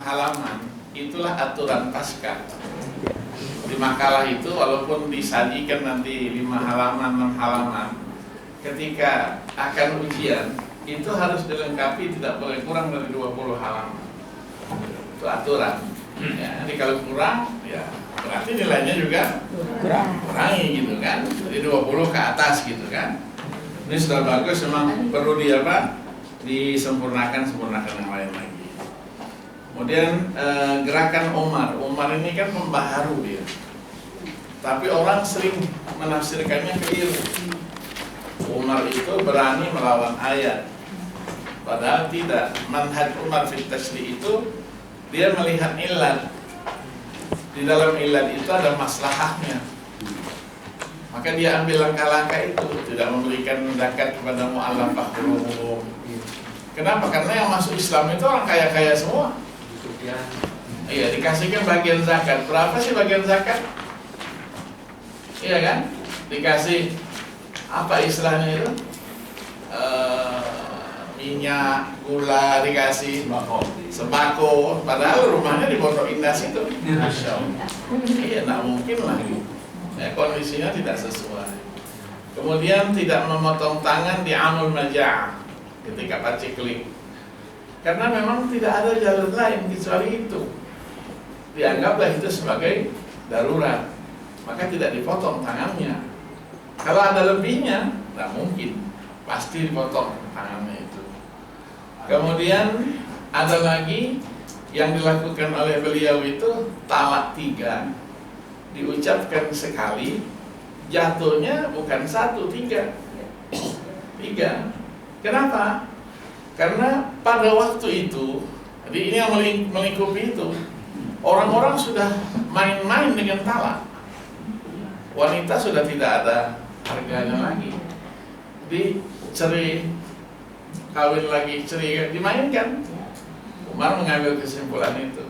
halaman itulah aturan Paskah. Di makalah itu walaupun disajikan nanti 5 halaman, 6 halaman, ketika akan ujian itu harus dilengkapi tidak boleh kurang dari 20 halaman. Itu aturan. Ya, jadi kalau kurang ya berarti nilainya juga kurangi gitu kan. Jadi 20 ke atas gitu kan. Ini sudah bagus, memang perlu disempurnakan yang lain lagi. Kemudian gerakan Umar ini kan pembaharu dia. Tapi orang sering menafsirkannya keliru. Umar itu berani melawan ayat. Padahal tidak. Manhaj Umar fit tashri' itu dia melihat ilat. Di dalam ilat itu ada maslahahnya. Maka dia ambil langkah-langkah itu, tidak memberikan zakat kepada mu'allafah qulubuhum. Kenapa? Karena yang masuk Islam itu orang kaya-kaya semua. Iya, dikasihkan bagian zakat. Berapa sih bagian zakat? Iya kan? Dikasih apa istilahnya itu? Minyak, gula, dikasih sembako. Padahal rumahnya di Pondok Indah situ. Masya Allah. Iya, tak mungkin lagi. Ya, kondisinya tidak sesuai. Kemudian tidak memotong tangan di amul majah ketika paceklik. Karena memang tidak ada jalur lain kecuali itu. Dianggaplah itu sebagai darurat. Maka tidak dipotong tangannya. Kalau ada lebihnya, tidak mungkin. Pasti dipotong tangannya itu. Kemudian ada lagi yang dilakukan oleh beliau itu talak 3. Diucapkan sekali, jatuhnya bukan 1, 3. 3. Kenapa? Karena pada waktu itu, jadi ini yang melingkupi itu, orang-orang sudah main-main dengan talak. Wanita sudah tidak ada harganya lagi. Jadi cerai, kawin lagi, cerai, dimainkan. Umar mengambil kesimpulan itu.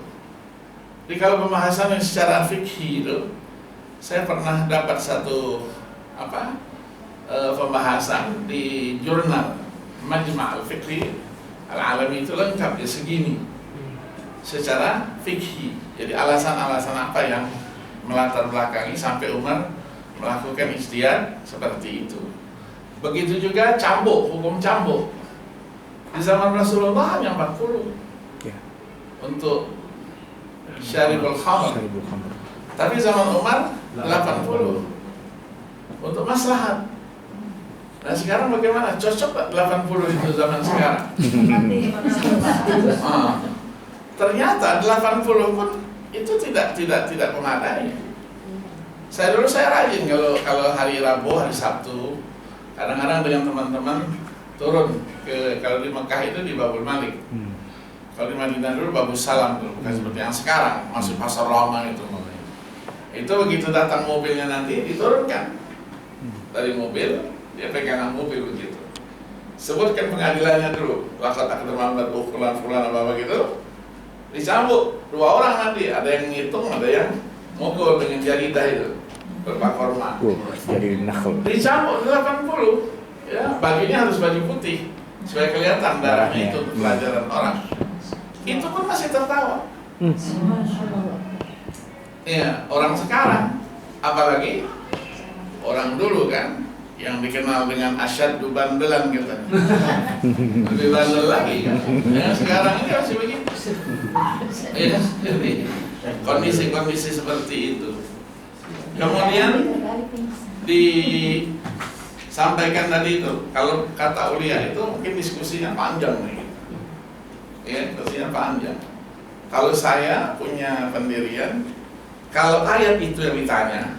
Jadi kalau pembahasan secara fikih itu, saya pernah dapat satu pembahasan di jurnal Majma' al-Fiqhi al-Alami, itu lengkap ya segini secara fikhi. Jadi alasan-alasan apa yang melatar belakangi sampai Umar melakukan ijtihad seperti itu. Begitu juga cambuk, hukum cambuk. Di zaman Rasulullah hanya 40 untuk syaribul khamr. Tapi zaman Umar 80 untuk maslahat. Nah sekarang bagaimana? Cocok 80 itu zaman sekarang? Ternyata 80 pun itu tidak memadai. Saya rajin kalau hari Rabu, hari Sabtu, kadang-kadang dengan teman-teman turun ke, kalau di Mekah itu di Babul Malik. Kalau di Madinah dulu Babus Salam dulu, bukan seperti yang sekarang masuk pasar lama itu. Itu begitu datang mobilnya nanti diturunkan dari mobil. Dia pegangan mobil begitu. Sebutkan pengadilannya dulu. Laqad aqdama fulan apa gitu. Dicambuk 2 orang nanti. Ada yang ngitung, ada yang mukul dengan jaridah itu. Berpakorma. Jadi nakal. Dicambuk 80. Ya, bajunya harus baju putih supaya kelihatan darahnya itu pelajaran orang. Itu pun masih tertawa. Iya, orang sekarang apalagi orang dulu kan yang dikenal dengan asyaddu bandelan katanya. Lebih bandel lagi kan. Ya, sekarang ini masih begitu. Ya, jadi kondisi-kondisi seperti itu. Kemudian disampaikan tadi itu, kalau kata ulia itu mungkin diskusinya panjang nih. Ya, diskusinya panjang. Kalau saya punya pendirian, kalau ayat itu yang ditanya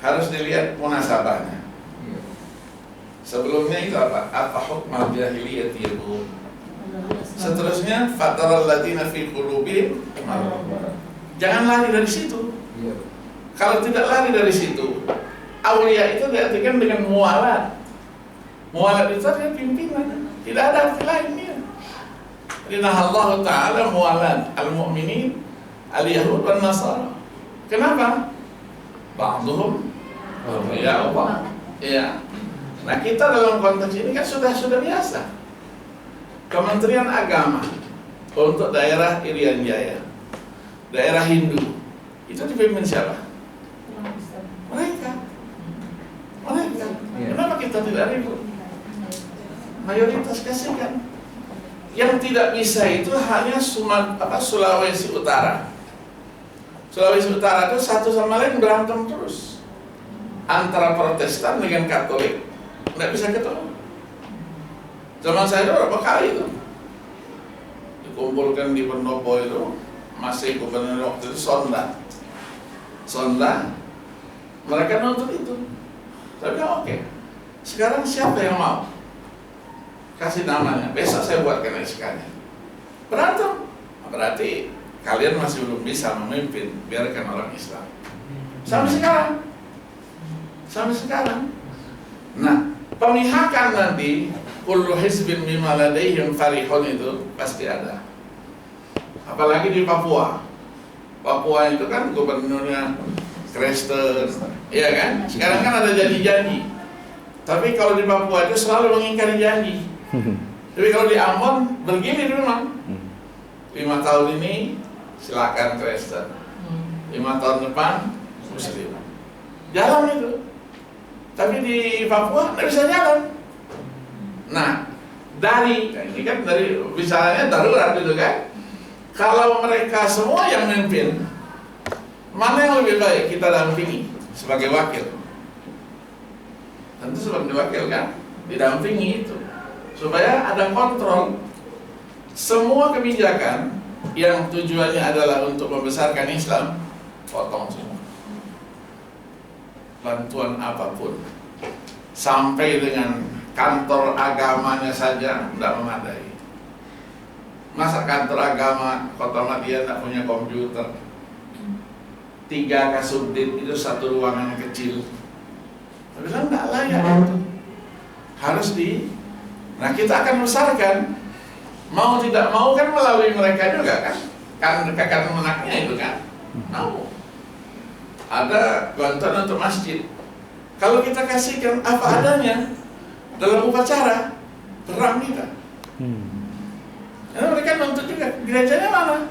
harus dilihat munasabahnya. Sebelumnya itu apa? Apa hukmal jahiliyah yabghun. Seterusnya fataral ladzina fi qulubihim marad. Jangan lari dari situ. Kalau tidak lari dari situ, aulia itu diartikan dengan mualat. Mualat itu adalah pimpinan. Tidak ada arti lainnya. Inna Allah Ta'ala mualat al-mu'minin al-yahud wal nasara. Kenapa? Ba'duhum ya Allah. Ya. Nah kita dalam konteks ini kan sudah biasa. Kementerian Agama untuk daerah Irian Jaya, daerah Hindu, itu dipimpin siapa? Mereka. Kenapa kita tidak ribut? Mayoritas kasihkan. Yang tidak bisa itu hanya Sulawesi Utara. Sulawesi Utara itu satu sama lain berantem terus. Antara Protestan dengan Katolik nggak bisa ketemu. Zaman saya itu berapa kali itu dikumpulkan di Pendopo itu, masih gubernur waktu itu Sonda, mereka nuntut itu. Tapi oke. Sekarang siapa yang mau? Kasih namanya, besok saya buatkan SK-nya. Berantem, berarti kalian masih belum bisa memimpin, biarkan orang Islam. Sampai sekarang. Nah, pemihakan nanti kullu hizbin bima ladaihim farihun itu pasti ada. Apalagi di Papua. Papua itu kan gubernurnya Kristen, iya kan? Sekarang kan ada janji-janji. Tapi kalau di Papua itu selalu mengingkari janji. Tapi kalau di Ambon begini memang 5 tahun ini silakan Kristen, 5 tahun depan Muslim. Jalan itu. Tapi di Papua nggak bisa jalan. Nah, ini kan dari bicaranya darurat itu kan. Kalau mereka semua yang memimpin, mana yang lebih baik kita dampingi sebagai wakil? Tentu sebagai wakil kan, didampingi itu supaya ada kontrol. Semua kebijakan yang tujuannya adalah untuk membesarkan Islam, potong semua. Bantuan apapun, sampai dengan kantor agamanya saja tidak memadai. Masa kantor agama Kota Madia tidak punya komputer? 3 kasubdit itu satu ruangan kecil. Tapi kan tidak layak itu. Harus Nah, kita akan besarkan. Mau tidak mau kan melalui mereka juga kan? Kan menaknya itu kan? Mau. Ada bantuan untuk masjid. Kalau kita kasihkan apa adanya dalam upacara, terang kita. Karena mereka nuntut juga, gerejanya mana?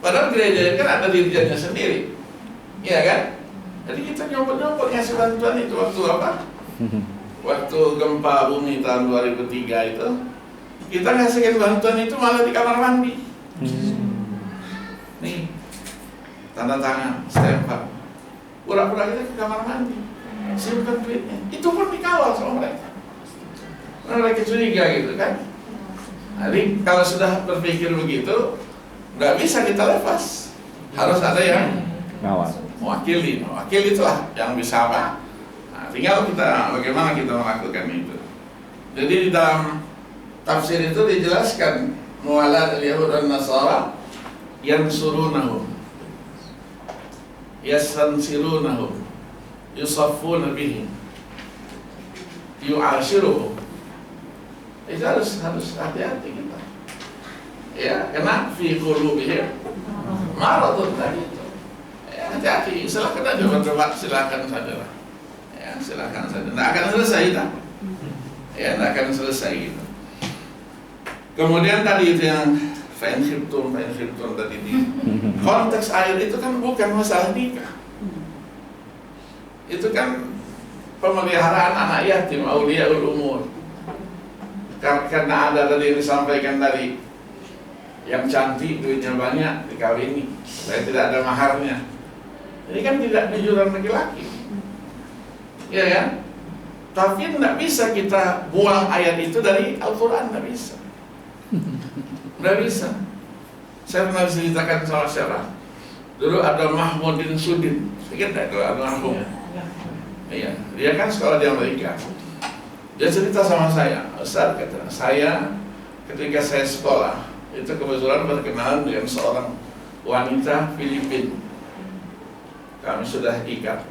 Padahal gereja kan ada dirinya sendiri, iya kan? Jadi kita nyopot-nyopot ngasih bantuan itu waktu apa? Waktu gempa bumi tahun 2003 itu, kita ngasihkan bantuan itu malah di kamar mandi. Nih, tanda tangan, stempel. Pura-pura kita ke kamar mandi, simpan duitnya. Itu pun dikawal sama mereka. Mereka curiga gitu kan. Jadi kalau sudah berpikir begitu, nggak bisa kita lepas. Harus ada yang mewakili. Mewakili itulah yang bisa apa. Nah, tinggal kita bagaimana kita melakukan itu. Jadi di dalam tafsir itu dijelaskan muwalat al-yahud dan nasara yansurunahum, yastansirunahum, yusaffuna bihim, yu'ashiruhum. Itu harus hati-hati kita. Ya, karena fi qulubihim maradun tadi itu. Ya, hati-hati. Silakan aja berdebat, silakan saja lah. Ya, silakan saja. Nggak akan selesai tak? Ya, nggak akan selesai gitu. Kemudian tadi itu yang fa'in khiftum tadi di konteks air itu kan bukan masalah nikah. Itu kan pemeliharaan anak yatim, auliaul umur. Karena ada tadi yang disampaikan tadi, yang cantik duitnya banyak dikawini, saya tidak ada maharnya. Ini kan tidak tujuan laki-laki, ya kan? Tapi tidak bisa kita buang ayat itu dari Al-Quran, tidak bisa. Tidak bisa. Saya pernah ceritakan sama siapa? Dulu ada Mahmudin Sudin, ingat tidak kalau ada Mahmud? Iya, dia kan sekolah di Amerika. Dia cerita sama saya, Ustaz, kata saya ketika saya sekolah itu kebetulan berkenalan dengan seorang wanita Filipina. Kami sudah ikat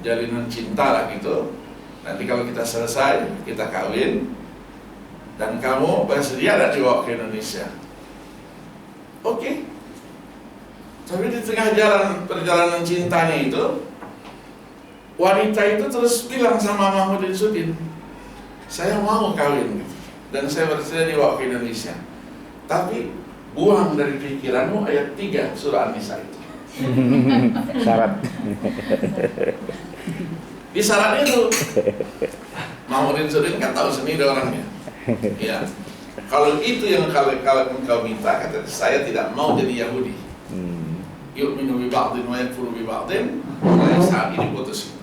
jalinan cinta lah gitu. Nanti kalau kita selesai, kita kawin dan kamu bersedia ada dibawa ke Indonesia. Oke. Tapi di tengah jalan perjalanan cintanya itu, wanita itu terus bilang sama Mahmudin Sudin, saya mau kawin dan saya bersedia dibawa ke Indonesia. Tapi buang dari pikiranmu ayat 3 surah An-Nisa itu. Syarat. Di syarat itu Mahmudin Sudin kan tahu sendiri orangnya. Ya, kalau itu yang kalau engkau minta, kata saya tidak mau jadi Yahudi. Yu'minu bi ba'din wa yakfuru bi ba'din, mulai saat ini putus.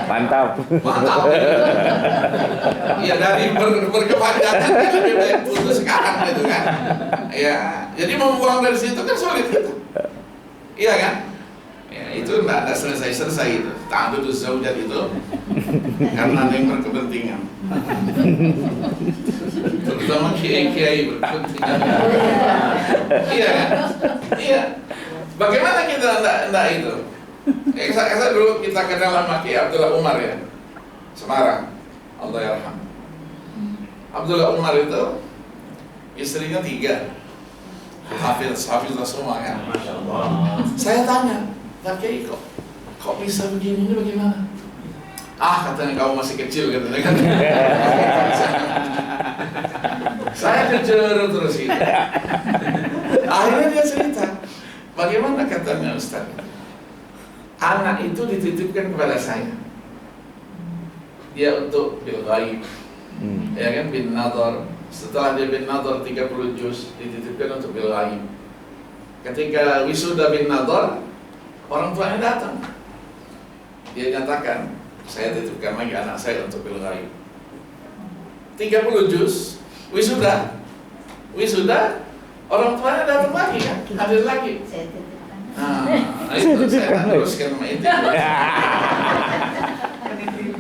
Mantap. Mantap. Ya dari berkepanjangan lebih baik putus sekarang gitu kan. Ya, jadi membuang dari situ kan sulit gitu. Iya kan? Ya, itu enggak selesai itu. Ta'adudu zaujat itu karena ada yang berkepentingan. Terutama kiai-kiai berkepentingan. Iya kan? Iya. Bagaimana kita enggak itu? Saya dulu kita kenal sama Kiai Abdullah Umar ya, Semarang, Allah yarham. Abdullah Umar itu istrinya 3, Hafiz semua kan. Masya Allah. Saya tanya, Pak Kiai kok bisa begini, ini bagaimana? Ah, katanya kamu masih kecil katanya kan. Saya kejar terus itu. Akhirnya dia cerita, bagaimana katanya Ustaz? Anak itu dititipkan kepada saya. Dia untuk bil ghaib. Ya kan, bin nadhar. Setelah dia bin nadhar 30 juz dititipkan untuk bil ghaib. Ketika wisuda bin nadhar, orang tuanya datang. Dia nyatakan, saya titipkan lagi anak saya untuk bil ghaib. 30 juz wisuda. Orang tuanya datang lagi kan, hadir lagi. Nah, itu saya teruskan sama itu.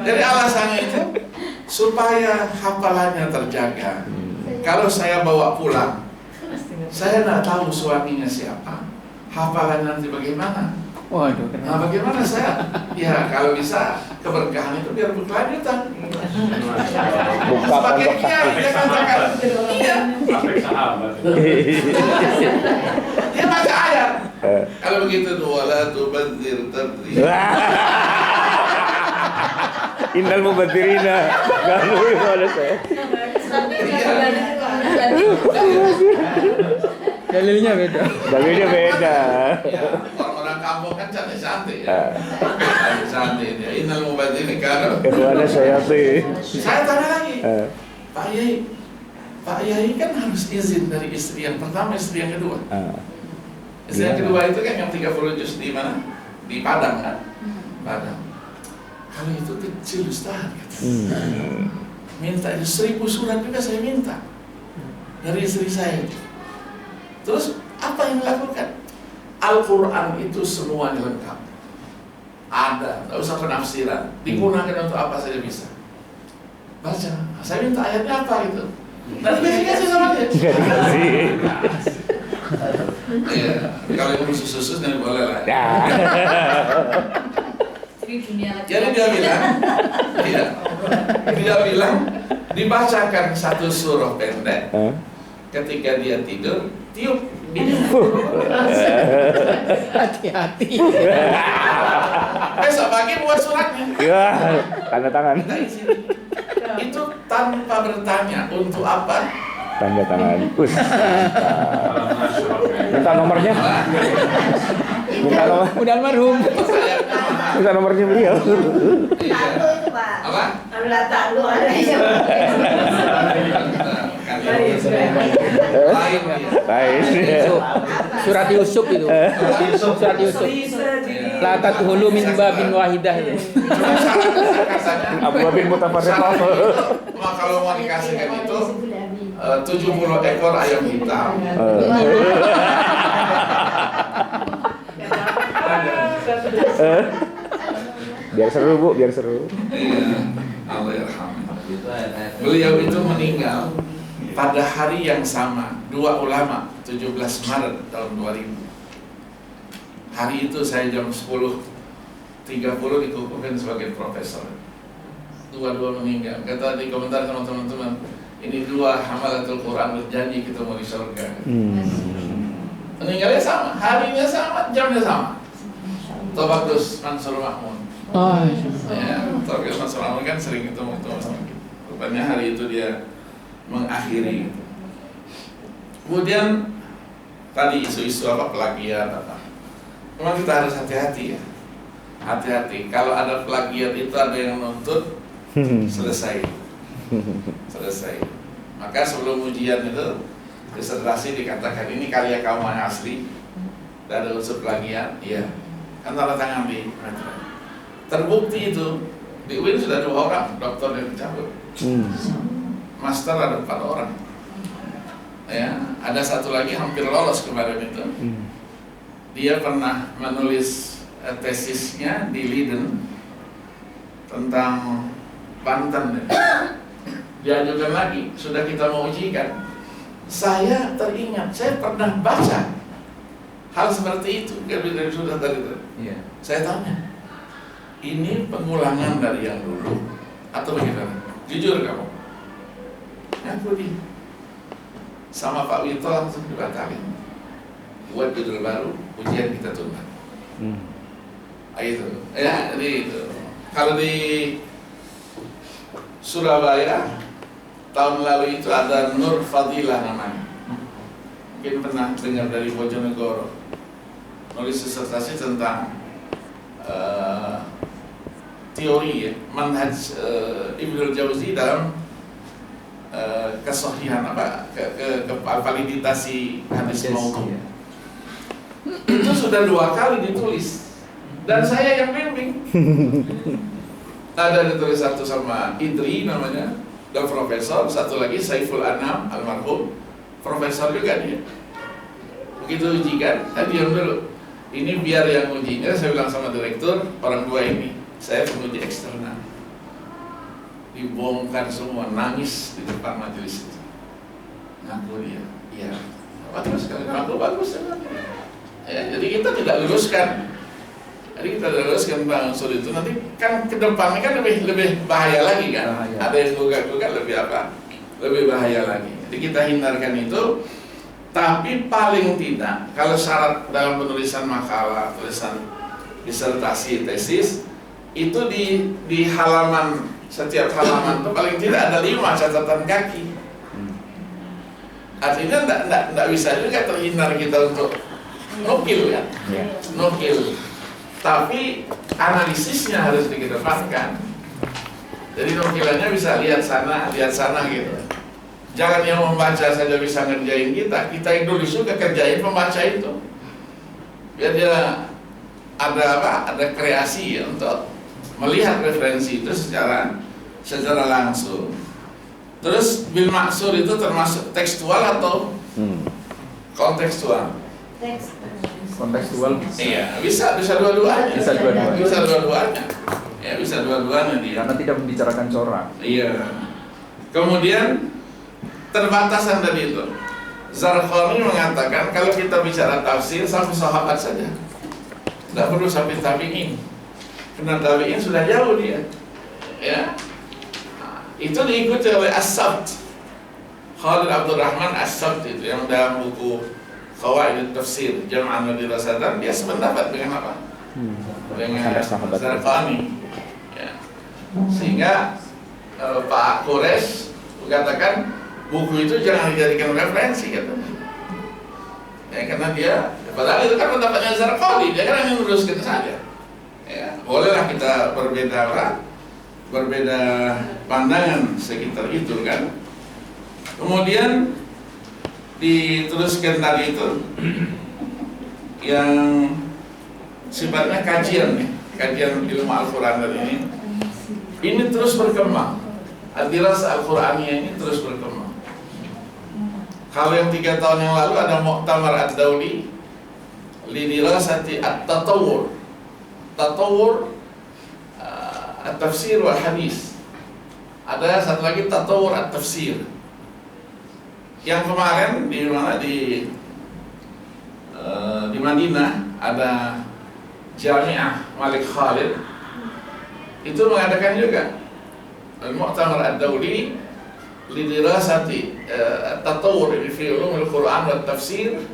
Jadi alasannya itu supaya hafalannya terjaga. Kalau saya bawa pulang, saya nggak tahu suaminya siapa, hafalan nanti bagaimana. Waduh, Nah, bagaimana saya? Ya kalau bisa keberkahan itu biar berkelanjutan. Buka Sebagai pondok kiai dia katakan, iya. Sampai sahabat. Dia baca ayat. Kalau begitu wala tubadzir tabdzira. Innal mubadirina kamu ada saya. dalilnya beda. Dalilnya beda. Ya, orang-orang kampung kan cantik-cantik ya. Cantik dia. Innal mubadzirina kanu. Itu ada saya tuh. Saya tanya lagi, Pak Yai kan harus izin dari istri yang pertama, istri yang kedua. Istri yang kedua itu kan yang 30 juz di mana? Di Padang kan? Padang. Kalau itu kecil Ustaz, minta 1000 surat juga saya minta dari istri saya. Terus apa yang dilakukan? Al-Quran itu semuanya lengkap. Ada, nggak usah penafsiran. Digunakan untuk apa saja bisa. Baca. Saya minta ayatnya apa gitu. Dan dikasih sama dia. Iya, kalau yang khusus dan boleh lah. Jadi dia bilang, dibacakan satu surah pendek. Ketika dia tidur, tiup ini. Hati-hati. Besok pagi buat suratnya. Ya, tanda tangan. Kita isi. Itu tanpa bertanya untuk apa. Tanda tangan. Minta nomornya. Minta nomor. Udah almarhum. Minta nomornya beliau. Apa? Lain. Surat Yusuf itu. Surat Yusuf. La tadkhulu min babin wahidah itu. Abu bin Mutafarriqah. Kalau mau dikasihkan itu 70 ekor ayam hitam. Biar seru Bu, biar seru. Allah yarham. Beliau itu meninggal pada hari yang sama, 2 ulama, 17 Maret tahun 2000. Hari itu saya jam 10.30 dikukuhkan sebagai profesor. Dua-dua meninggal. Kata di komentar sama teman-teman, ini 2 hamalatul Quran berjanji kita mau di surga. Meninggalnya sama, harinya sama, jamnya sama. Tobagus Mansur Mahmud. Oh, Ya, Tobagus Mansur Mahmud kan sering ketemu sama kita. Rupanya hari itu dia mengakhiri Kemudian tadi isu-isu apa plagiat apa. Memang kita harus hati-hati ya. Hati-hati. Kalau ada plagiat itu ada yang nuntut, selesai. Selesai. Maka sebelum ujian itu disertasi dikatakan ini karya kamu yang asli, tidak ada unsur plagiat, iya. Kan tanda tangan di terbukti itu di UIN sudah 2 orang doktor yang dicabut. Master ada 4 orang. Ya, ada satu lagi hampir lolos kemarin itu. Dia pernah menulis tesisnya di Leiden tentang Banten. Diajukan lagi, sudah kita mau ujikan. Saya teringat, saya pernah baca hal seperti itu. Dari sudah tadi itu. Iya. Saya tanya, ini pengulangan dari yang dulu atau bagaimana? Jujur kamu? Aku di sama Pak Wito langsung dibatalin. Buat judul baru, ujian kita tunda. Itu, ya, jadi itu. Kalau di Surabaya tahun lalu itu ada Nur Fadilah namanya. Mungkin pernah dengar dari Bojonegoro. Nulis disertasi tentang teori ya, manhaj Ibnul Jauzi dalam kesohihan apa validitasi hadis maudhu. Itu sudah 2 kali ditulis dan saya yang bimbing. Ada ditulis satu sama Idri namanya, dan profesor, satu lagi Saiful Anam almarhum, profesor juga dia. Begitu ujikan, saya diam dulu. Ini biar yang ujinya, saya bilang sama direktur, orang 2 ini, saya penguji eksternal. Dibongkar semua, nangis di depan majelis itu. Ngaku dia, iya, bagus sekali, ngaku bagus. Ya, jadi kita tidak luluskan. Jadi kita luluskan tentang unsur itu, nanti kan ke depannya kan lebih bahaya lagi kan. Bahaya. Ada yang gugat-gugat lebih apa? Lebih bahaya lagi. Jadi kita hindarkan itu. Tapi paling tidak, kalau syarat dalam penulisan makalah, tulisan disertasi, tesis, itu di halaman, setiap halaman itu paling tidak ada 5 catatan kaki. Artinya tidak bisa juga terhindar kita untuk nukil kan, nukil. Tapi analisisnya harus dikedepankan. Jadi nukilannya bisa lihat sana gitu. Jangan yang membaca saja bisa ngerjain kita dulu juga kerjain pembaca itu. Biar dia ada kreasi ya, untuk melihat referensi itu secara langsung. Terus bil maksur itu termasuk tekstual atau kontekstual? Kontekstual bisa. Iya, bisa dua-duanya. Bisa dua-duanya. Bisa dua-duanya. Ya, bisa dua-duanya dia. Karena tidak membicarakan corak. Iya. Kemudian terbatasan tadi itu. Zarqani mengatakan kalau kita bicara tafsir sampai sahabat saja. Tidak perlu sampai tabi'in. Karena tabi'in sudah jauh dia. Ya. Itu diikuti oleh As-Sabt. Khalid Abdul Rahman As-Sabt itu yang dalam buku Qawaid Tafsir Jam'an wa Dirasatan, dia sependapat dengan apa? Dengan Zarqani. Ya. Sehingga Pak Quraisy mengatakan buku itu jangan dijadikan referensi katanya. Ya, karena dia padahal itu kan pendapatnya Zarqani, dia kan hanya meluruskan saja. Ya, bolehlah kita berbeda pandangan sekitar itu kan. Kemudian diteruskan tadi itu yang sifatnya kajian nih, kajian ilmu Al-Quran tadi ini terus berkembang. Ad-dirasah Al-Quraniyah ini terus berkembang. Kalau yang 3 tahun yang lalu ada Mu'tamar Ad-Dawli lidirasati at-tatawur, at-tafsir wal hadis. Ada satu lagi tatawur at-tafsir. Yang kemarin di mana di Madinah ada Jami'ah Malik Khalid itu mengadakan juga Al-Mu'tamar Ad-Dawli lidirasati at-tatawur fi ulumul Quran wa tafsir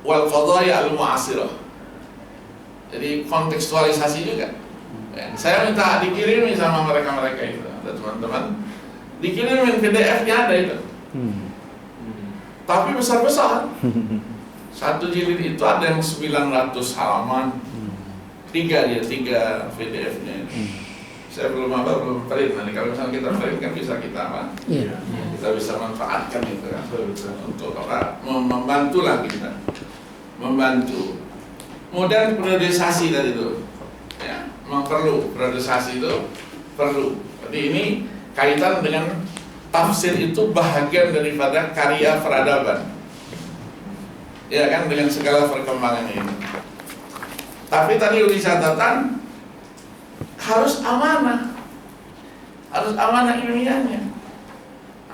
wal qadaya al-mu'asirah. Jadi kontekstualisasi juga. Ya, saya minta dikirimi sama mereka itu, ada teman-teman dikirimin PDF-nya ada itu. tapi besar-besar. Satu jilid itu ada yang 900 halaman. Tiga PDF-nya. Saya belum print. Nanti kalau misalnya kita print kan bisa kita Iya. kita bisa manfaatkan itu kan untuk apa? Membantu lah kita. Membantu. Kemudian periodisasi tadi itu. Ya, memang perlu periodisasi itu perlu. Jadi ini kaitan dengan tafsir itu bahagian daripada karya peradaban. Ya kan, dengan segala perkembangan ini. Tapi tadi udah catatan harus amanah ilmiahnya.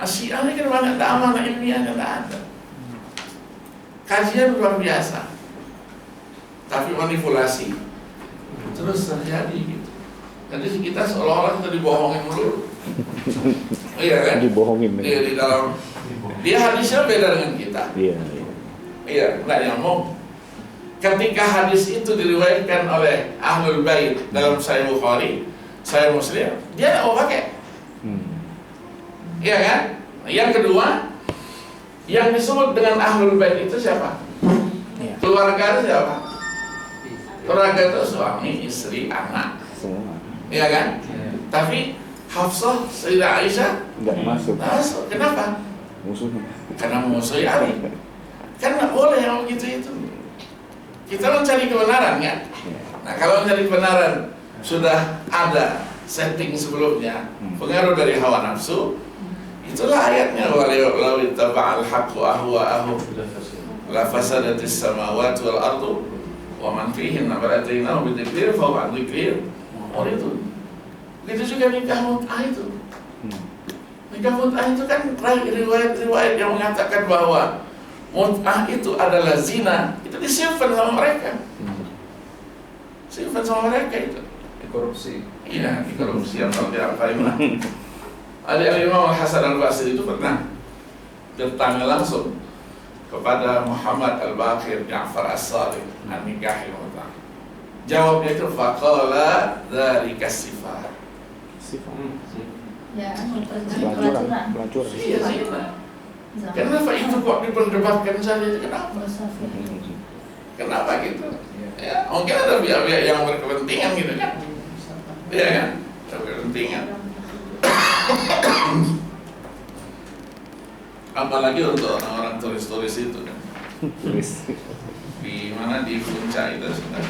Syiah ini kan banyak ada amanah ilmiahnya, tidak ada. Kajian luar biasa, tapi manipulasi terus terjadi gitu. Jadi kita seolah-olah kita dibohongin dulu. Iya kan? Dibohongin. Iya, di dalam dia hadisnya beda dengan kita. Iya. Iya, nggak nyambung. Ketika hadis itu diriwayatkan oleh Ahlul Bait dalam Sahih Bukhari, Sahih Muslim, dia nggak mau pakai. Iya kan? Yang kedua, yang disebut dengan Ahlul Bait itu siapa? Keluarga itu siapa? Keluarga itu suami, istri, anak. Semua. Iya kan? Tapi Hafsah, Sayyidah Aisyah Nggak masuk. masuk. Kenapa? Musuhnya. Karena musuh Ali. Kan nggak boleh yang begitu itu. Kita mencari kebenaran kan? Nah, kalau mencari kebenaran sudah ada setting sebelumnya, pengaruh dari hawa nafsu, itulah ayatnya walau ittaba'al haqqu ahwa'ahum la fasadatis samawati wal ardu wa man fihinna baratainahu bidzikri fa huwa dzikri. Oh itu. Itu juga nikah mut'ah itu. Nikah mut'ah itu kan riwayat-riwayat yang mengatakan bahwa mut'ah itu adalah zina, itu disimpan sama mereka. Simpan sama mereka itu. Dikorupsi. Iya, dikorupsi atau diapain lah. Ada Imam Al-Hasan Al-Basri itu pernah bertanya langsung kepada Muhammad Al-Baqir Ja'far As-Sadiq an nikahil mut'ah. Jawabnya itu faqala dzalika sifat. Sifat. Ya, Pelacuran. Iya, zina. Kenapa itu kok diperdebatkan saja? Kenapa? Kenapa gitu? Ya, mungkin ada pihak-pihak yang berkepentingan gitu kan? Iya kan? Berkepentingan. Apalagi untuk orang-orang turis-turis itu kan? Di mana di puncak itu sudah.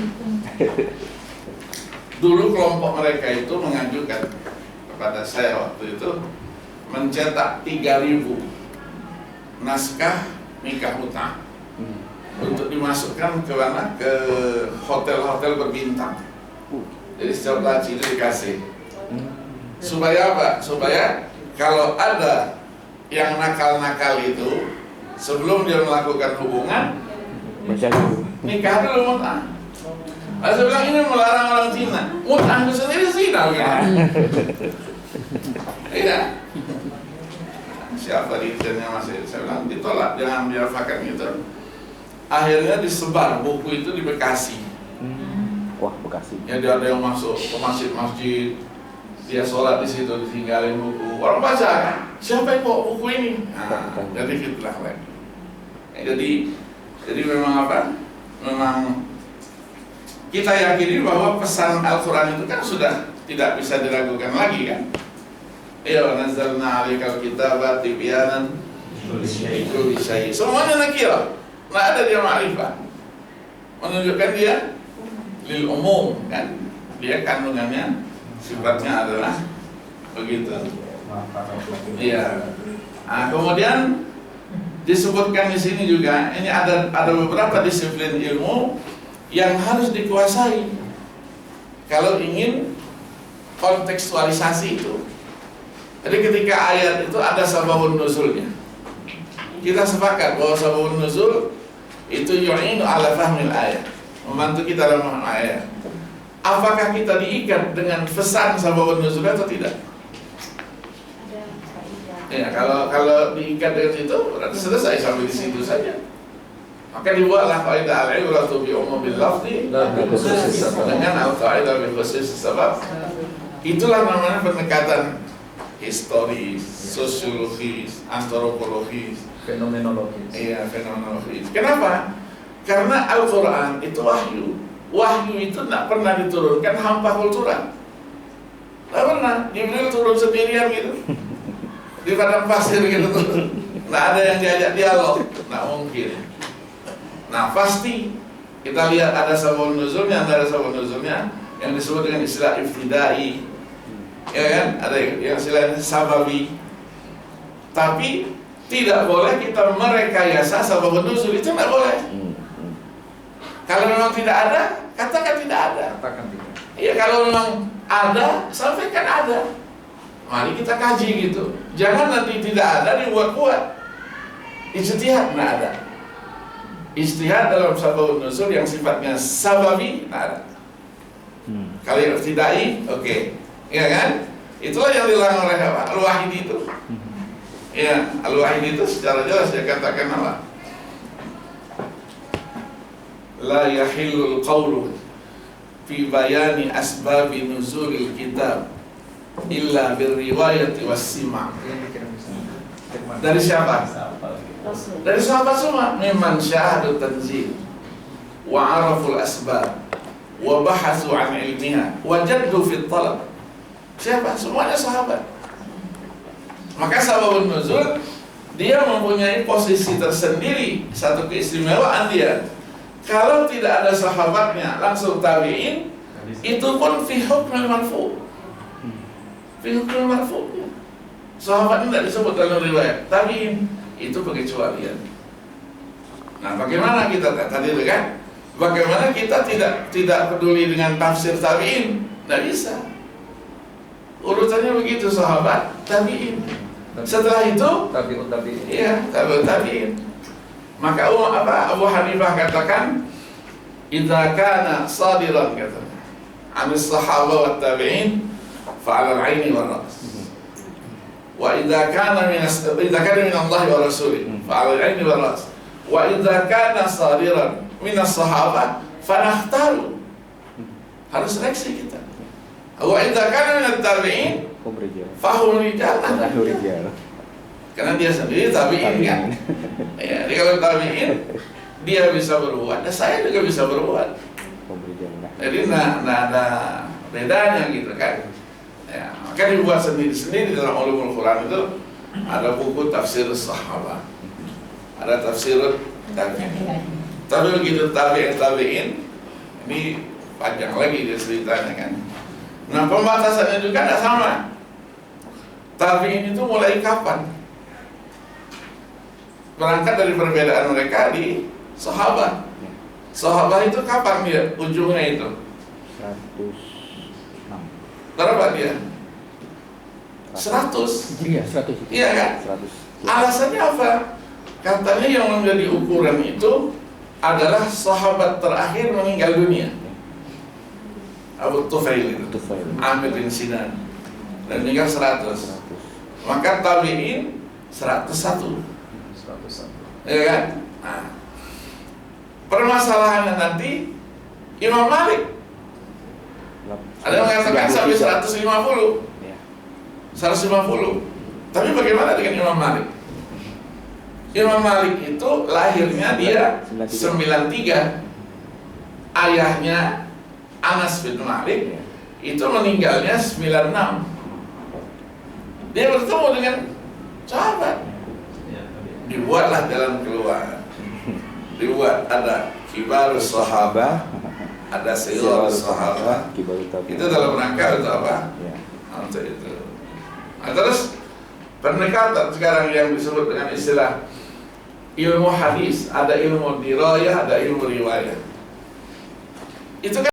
Dulu kelompok mereka itu mengajukan kepada saya waktu itu mencetak 3.000 naskah nikah mut'ah untuk dimasukkan ke mana? Ke hotel-hotel berbintang. Jadi setiap laci itu dikasih. Supaya apa? Supaya kalau ada yang nakal-nakal itu sebelum dia melakukan hubungan, nikah dulu mut'ah. Nah, saya bilang ini melarang orang Cina. Mut'ah itu sendiri zina kan? Iya. Siapa dirjennya masih? Saya bilang ditolak, jangan diafakan gitu. Akhirnya disebar buku itu di Bekasi. Wah, Bekasi. Ya dia ada yang masuk ke masjid-masjid, dia sholat di situ ditinggalin buku. Orang baca kan? Siapa yang bawa buku ini? Nah, jadi fitnah lagi. Jadi memang apa? Memang kita yakini bahwa pesan Al-Quran itu kan sudah tidak bisa diragukan lagi kan? Ya nazzalna 'alaikal kitaba tibyanan likulli syai'. Semuanya nakirah. Nggak ada dia ma'rifah. Menunjukkan dia lil umum kan. Dia kandungannya sifatnya adalah begitu. Iya. Nah, kemudian disebutkan di sini juga ini ada beberapa disiplin ilmu yang harus dikuasai kalau ingin kontekstualisasi itu. Jadi ketika ayat itu ada sababun nuzulnya, kita sepakat bahwa sababun nuzul itu yu'inu ala fahmil ayat, membantu kita dalam memahami ayat. Apakah kita diikat dengan pesan sababun nuzul atau tidak? Ya, kalau diikat dengan itu berarti selesai sampai di situ saja. Maka dibuatlah kaidah al-ibratu bi umumil lafzi dengan al-qaidah bi khususis sabab. Itulah namanya pendekatan historis, sosiologis, antropologis, Fenomenologis. Iya, fenomenologi. Kenapa? Karena Al-Quran itu wahyu. Wahyu itu tidak pernah diturunkan hampa kultural. Tidak pernah. Jibril turun sendirian gitu di padang pasir gitu tuh. Nggak ada yang diajak dialog. Nggak mungkin. Nah pasti kita lihat ada sabab nuzulnya, yang disebut dengan istilah iftidai, ya kan? Ada yang istilah sababi. Tapi tidak boleh kita merekayasa sabab nuzul, itu nggak boleh. Kalau memang tidak ada, katakan tidak ada. Katakan tidak. Iya, kalau memang ada, sampaikan ada. Mari kita kaji gitu. Jangan nanti tidak ada dibuat-buat. Ijtihad nggak ada. Ijtihad dalam sabab nuzul yang sifatnya sababi nggak ada. Kalau yang tidai, oke, ya kan? Itulah yang dilarang oleh Al-Wahidi itu. Ya, Al-Wahidi itu secara jelas dia katakan apa? La yahillul qawlu fi bayani asbabi nuzulil kitab illa birriwayati was-sima'. Dari siapa? Dari sahabat semua. Mimman syahadu tanzil wa araful asbab wa bahasu an ilmiha wa jaddu fit talab. Siapa? Semuanya sahabat. Maka sababun nuzul dia mempunyai posisi tersendiri, satu keistimewaan dia. Kalau tidak ada sahabatnya langsung tabi'in, itu pun fi hukmil marfu'. Fi hukmil marfu'. Sahabat tidak disebut dalam riwayat, tabi'in itu pengecualian. Nah, bagaimana kita tadi itu kan? Bagaimana kita tidak peduli dengan tafsir tabi'in? Tidak bisa. Urutannya begitu, sahabat, tabi'in. Setelah itu, Tabi'in. iya, tabi'in. Maka Abu Hanifah katakan, idza kana sadiran katanya, anis sahaba wa tabi'in fa 'ala al-'aini wal ra's. Wa idza kana min Allah wa rasulih fa 'ala al-'aini wal ra's. Wa idza kana sadiran min as-sahaba fa nakhtaru. Harus seleksi kita. Wa idza kana min at-tabi'in fa hum rijal. Karena dia sendiri tabi'in kan. Ya, jadi kalau tabi'in dia bisa berbuat, dan saya juga bisa berbuat. Jadi nggak ada bedanya gitu kan. Ya, maka dibuat sendiri-sendiri dalam ulumul Quran itu ada buku tafsir sahabat, ada tafsir tabi'in. Tapi begitu tabi'in ini panjang lagi dia ceritanya kan. Nah pembatasannya juga tidak sama. Tabi'in itu mulai kapan? Berangkat dari perbedaan mereka di sahabat. Sahabat itu kapan dia ujungnya itu? 106. Berapa dia? 100. Iya, 100. Iya kan? 100. Alasannya apa? Katanya yang menjadi ukuran itu adalah sahabat terakhir meninggal dunia. Abu Tufail itu, Amir bin Sinan, dan meninggal 100. Maka tabi'in 101. Ya kan? Nah, permasalahannya nanti Imam Malik ada yang mengatakan sampai 150. 150. Tapi bagaimana dengan Imam Malik? Imam Malik itu lahirnya dia 93. Ayahnya Anas bin Malik itu meninggalnya 96. Dia bertemu dengan sahabat. Dibuatlah dalam keluar. Dibuat ada kibarus sahabah, ada sayyidus sahabah. Itu dalam rangka untuk apa? Untuk itu. Nah, terus pendekatan sekarang yang disebut dengan istilah ilmu hadis, ada ilmu dirayah, ada ilmu riwayah. Itu kan